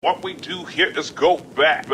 What we do here is go back.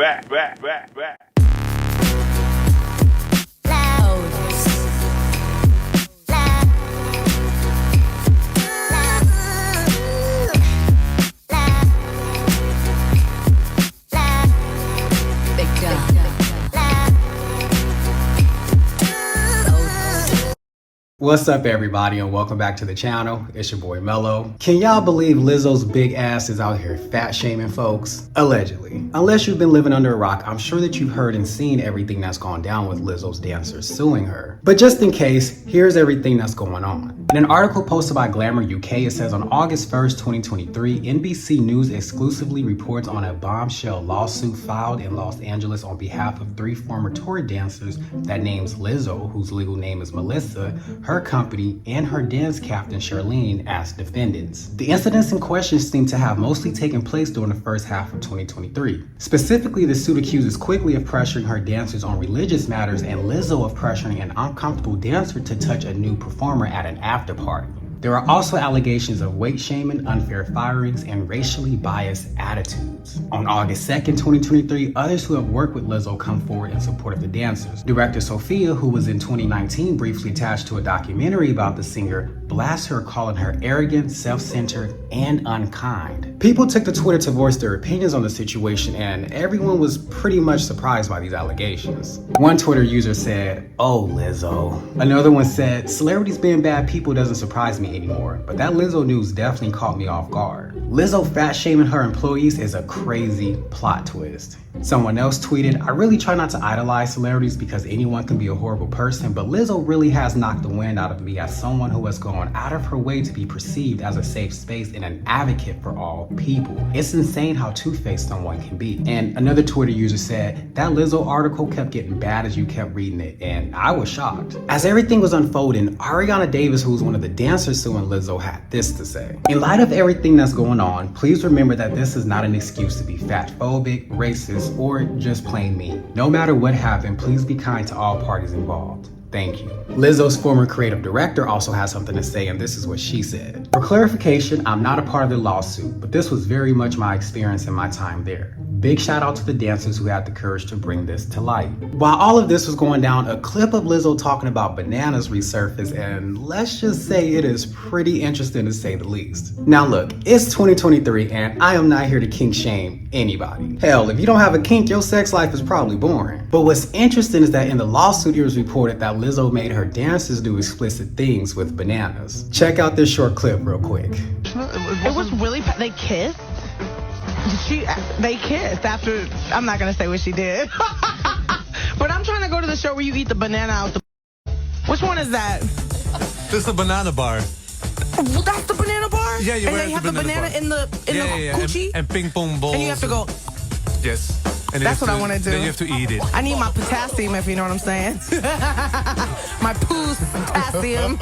What's up, everybody, and welcome back to the channel. It's your boy Mello. Can y'all believe Lizzo's big ass is out here fat shaming folks? Allegedly. Unless you've been living under a rock, I'm sure that you've heard and seen everything that's gone down with Lizzo's dancers suing her. But just in case, here's everything that's going on. In an article posted by Glamour UK, it says on August 1st, 2023, NBC News exclusively reports on a bombshell lawsuit filed in Los Angeles on behalf of 3 former tour dancers that names Lizzo, whose legal name is Melissa, her company, and her dance captain Charlene as defendants. The incidents in question seem to have mostly taken place during the first half of 2023. Specifically, the suit accuses Quickly of pressuring her dancers on religious matters and Lizzo of pressuring an uncomfortable dancer to touch a new performer at an after party. There are also allegations of weight shaming, unfair firings, and racially biased attitudes. On August 2nd, 2023, others who have worked with Lizzo come forward in support of the dancers. Director Sophia, who was in 2019 briefly attached to a documentary about the singer, blasts her, calling her arrogant, self-centered, and unkind. People took to Twitter to voice their opinions on the situation, and everyone was pretty much surprised by these allegations. One Twitter user said, "Oh, Lizzo." Another one said, "Celebrities being bad people doesn't surprise me anymore, but that Lizzo news definitely caught me off guard." Lizzo fat shaming her employees is a crazy plot twist. Someone else tweeted, "I really try not to idolize celebrities because anyone can be a horrible person, but Lizzo really has knocked the wind out of me as someone who has gone out of her way to be perceived as a safe space and an advocate for all people. It's insane how two-faced someone can be." And another Twitter user said, "That Lizzo article kept getting bad as you kept reading it, and I was shocked." As everything was unfolding, Ariana Davis, who's one of the dancers suing Lizzo, had this to say: "In light of everything that's going on, please remember that this is not an excuse to be fatphobic, racist, or just plain mean. No matter what happened, please be kind to all parties involved. Thank you." Lizzo's former creative director also has something to say, and this is what she said. "For clarification, I'm not a part of the lawsuit, but this was very much my experience and my time there. Big shout out to the dancers who had the courage to bring this to light." While all of this was going down, a clip of Lizzo talking about bananas resurfaced, and let's just say it is pretty interesting to say the least. Now look, it's 2023 and I am not here to kink shame anybody. Hell, if you don't have a kink, your sex life is probably boring. But what's interesting is that in the lawsuit it was reported that Lizzo made her dancers do explicit things with bananas. Check out this short clip real quick. It was really, they kissed? They kissed after, I'm not gonna say what she did. But I'm trying to go to the show where you eat the banana out the, which one is that? This is a banana bar. Well, that's the banana bar? Yeah, you and they have the banana in the coochie? And ping pong balls. And you have to go. Yes. And That's what I want to do. Then you have to eat it. I need my potassium, if you know what I'm saying. My poo's potassium.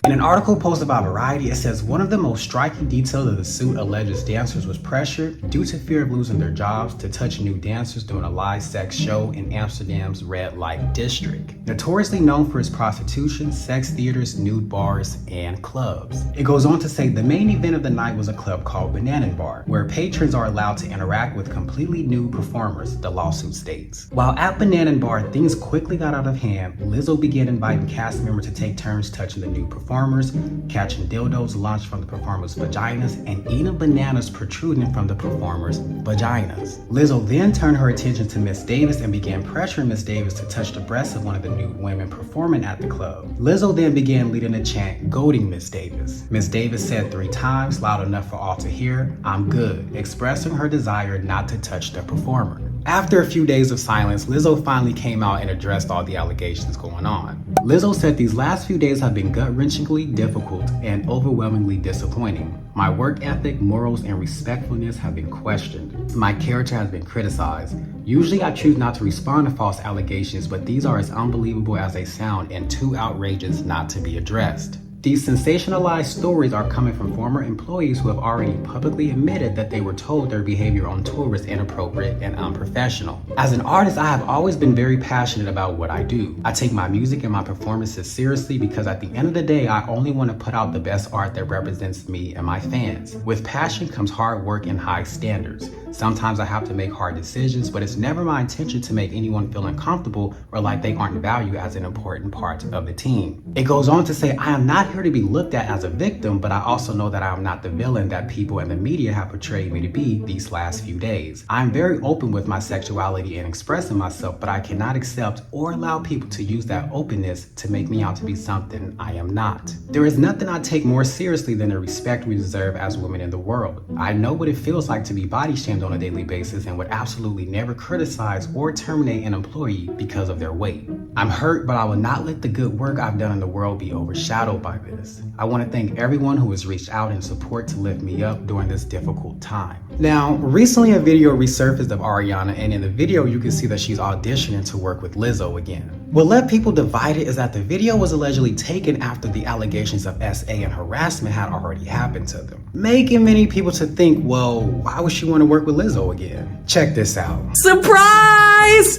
In an article posted by Variety, it says one of the most striking details of the suit alleges dancers was pressured due to fear of losing their jobs to touch new dancers during a live sex show in Amsterdam's red light district, notoriously known for its prostitution, sex theaters, nude bars, and clubs. It goes on to say the main event of the night was a club called Banana Bar, where patrons are allowed to interact with completely new performers, the lawsuit states. While at Banana Bar, things quickly got out of hand. Lizzo began inviting cast members to take turns touching the new performers, catching dildos launched from the performers' vaginas, and eating bananas protruding from the performers' vaginas. Lizzo then turned her attention to Miss Davis and began pressuring Miss Davis to touch the breasts of one of the nude women performing at the club. Lizzo then began leading a chant, goading Miss Davis. Miss Davis said 3 times, loud enough for all to hear, "I'm good," expressing her desire not to touch the performer. After a few days of silence, Lizzo finally came out and addressed all the allegations going on. Lizzo said these last few days have been gut-wrenchingly difficult and overwhelmingly disappointing. My work ethic, morals, and respectfulness have been questioned. My character has been criticized. Usually I choose not to respond to false allegations, but these are as unbelievable as they sound and too outrageous not to be addressed. These sensationalized stories are coming from former employees who have already publicly admitted that they were told their behavior on tour was inappropriate and unprofessional. As an artist, I have always been very passionate about what I do. I take my music and my performances seriously because at the end of the day, I only want to put out the best art that represents me and my fans. With passion comes hard work and high standards. Sometimes I have to make hard decisions, but it's never my intention to make anyone feel uncomfortable or like they aren't valued as an important part of the team. It goes on to say, I am not here to be looked at as a victim, but I also know that I am not the villain that people and the media have portrayed me to be these last few days. I am very open with my sexuality and expressing myself, but I cannot accept or allow people to use that openness to make me out to be something I am not. There is nothing I take more seriously than the respect we deserve as women in the world. I know what it feels like to be body shamed on a daily basis and would absolutely never criticize or terminate an employee because of their weight. I'm hurt, but I will not let the good work I've done in the world be overshadowed by this. I want to thank everyone who has reached out in support to lift me up during this difficult time. Now, recently a video resurfaced of Ariana, and in the video you can see that she's auditioning to work with Lizzo again. What left people divided is that the video was allegedly taken after the allegations of SA and harassment had already happened to them, making many people to think, well, why would she want to work with Lizzo again? Check this out. Surprise!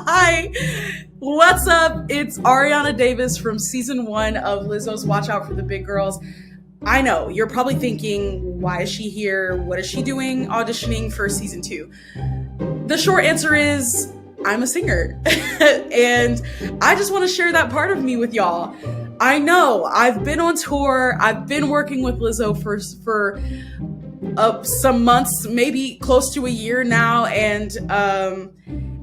Hi, what's up? It's Ariana Davis from season 1 of Lizzo's Watch Out for the Big Girls. I know, you're probably thinking, why is she here? What is she doing auditioning for season 2? The short answer is, I'm a singer. And I just want to share that part of me with y'all. I know, I've been on tour, I've been working with Lizzo for some months, maybe close to a year now, and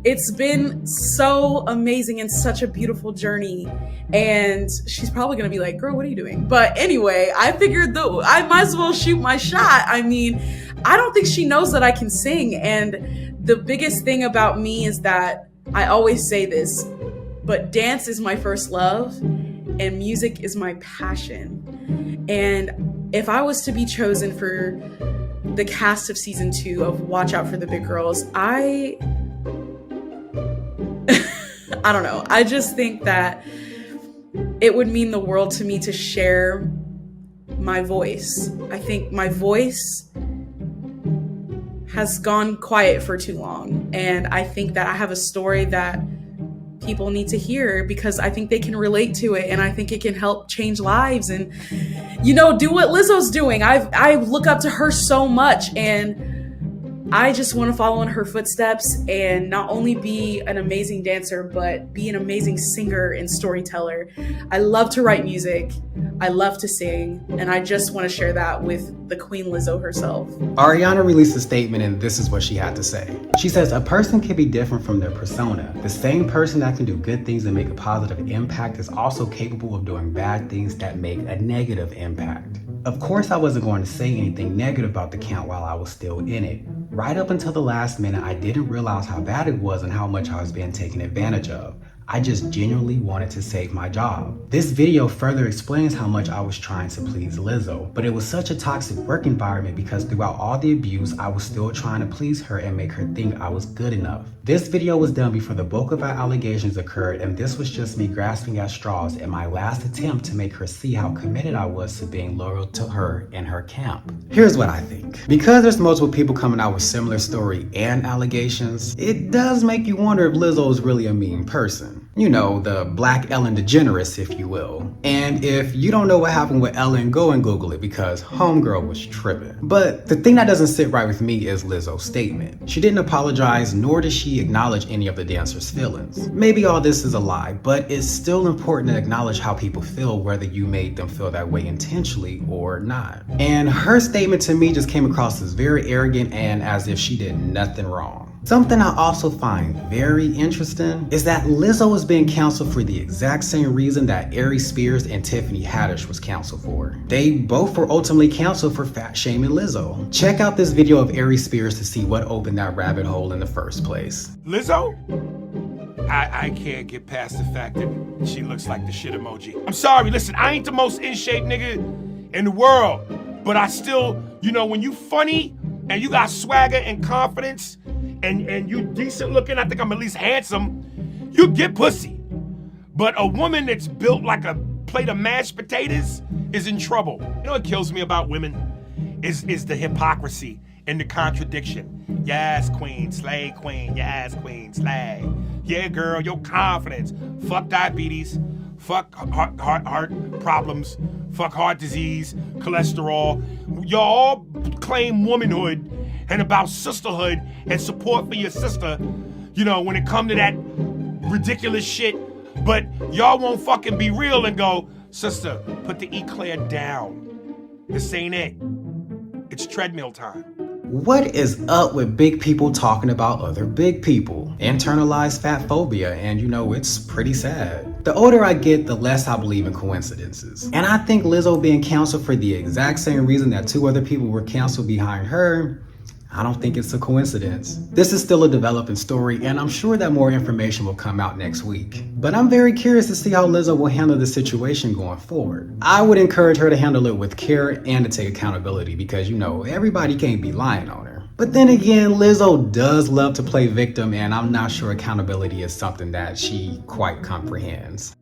it's been so amazing and such a beautiful journey. And she's probably gonna be like, girl, what are you doing? But anyway, I figured though I might as well shoot my shot. I mean, I don't think she knows that I can sing, and the biggest thing about me is that I always say this, but dance is my first love and music is my passion. And if I was to be chosen for the cast of season 2 of Watch Out for the Big Girls, I don't know. I just think that it would mean the world to me to share my voice. I think my voice has gone quiet for too long. And I think that I have a story that people need to hear because I think they can relate to it, and I think it can help change lives and, you know, do what Lizzo's doing. I look up to her so much, and I just want to follow in her footsteps and not only be an amazing dancer, but be an amazing singer and storyteller. I love to write music. I love to sing. And I just want to share that with the Queen Lizzo herself. Ariana released a statement, and this is what she had to say. She says, a person can be different from their persona. The same person that can do good things and make a positive impact is also capable of doing bad things that make a negative impact. Of course, I wasn't going to say anything negative about the count while I was still in it. Right up until the last minute, I didn't realize how bad it was and how much I was being taken advantage of. I just genuinely wanted to save my job. This video further explains how much I was trying to please Lizzo, but it was such a toxic work environment because throughout all the abuse, I was still trying to please her and make her think I was good enough. This video was done before the bulk of our allegations occurred, and this was just me grasping at straws in my last attempt to make her see how committed I was to being loyal to her and her camp. Here's what I think. Because there's multiple people coming out with similar story and allegations, it does make you wonder if Lizzo is really a mean person. You know, the Black Ellen DeGeneres, if you will. And if you don't know what happened with Ellen, go and Google it because homegirl was tripping. But the thing that doesn't sit right with me is Lizzo's statement. She didn't apologize, nor did she acknowledge any of the dancers' feelings. Maybe all this is a lie, but it's still important to acknowledge how people feel, whether you made them feel that way intentionally or not. And her statement to me just came across as very arrogant and as if she did nothing wrong. Something I also find very interesting is that Lizzo is being canceled for the exact same reason that Aries Spears and Tiffany Haddish was canceled for. They both were ultimately canceled for fat shaming Lizzo. Check out this video of Aries Spears to see what opened that rabbit hole in the first place. Lizzo? I can't get past the fact that she looks like the shit emoji. I'm sorry, listen, I ain't the most in shape nigga in the world, but I still, you know, when you funny and you got swagger and confidence and you decent looking, I think I'm at least handsome, you get pussy. But a woman that's built like a plate of mashed potatoes is in trouble. You know what kills me about women is the hypocrisy and the contradiction. Yes, queen, slay queen. Yes, queen, slay. Yeah, girl, your confidence. Fuck diabetes. Fuck heart problems. Fuck heart disease, cholesterol. Y'all all claim womanhood and about sisterhood and support for your sister, you know, when it come to that ridiculous shit. But y'all won't fucking be real and go, sister, put the eclair down. This ain't it. It's treadmill time. What is up with big people talking about other big people? Internalized fat phobia, and you know, it's pretty sad. The older I get, the less I believe in coincidences. And I think Lizzo being canceled for the exact same reason that 2 other people were canceled behind her, I don't think it's a coincidence. This is still a developing story, and I'm sure that more information will come out next week. But I'm very curious to see how Lizzo will handle the situation going forward. I would encourage her to handle it with care and to take accountability because, you know, everybody can't be lying on her. But then again, Lizzo does love to play victim, and I'm not sure accountability is something that she quite comprehends.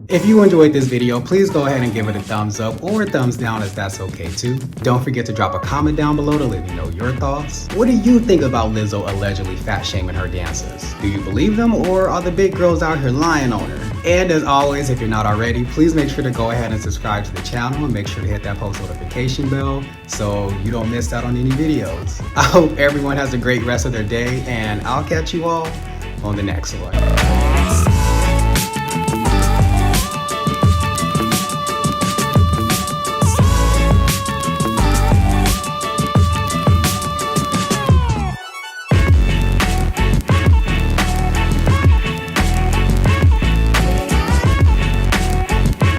If you enjoyed this video, please go ahead and give it a thumbs up or a thumbs down as that's okay too. Don't forget to drop a comment down below to let me know your thoughts. What do you think about Lizzo allegedly fat shaming her dancers? Do you believe them, or are the big girls out here lying on her? And as always, if you're not already, please make sure to go ahead and subscribe to the channel and make sure to hit that post notification bell so you don't miss out on any videos. I hope everyone has a great rest of their day, and I'll catch you all on the next one.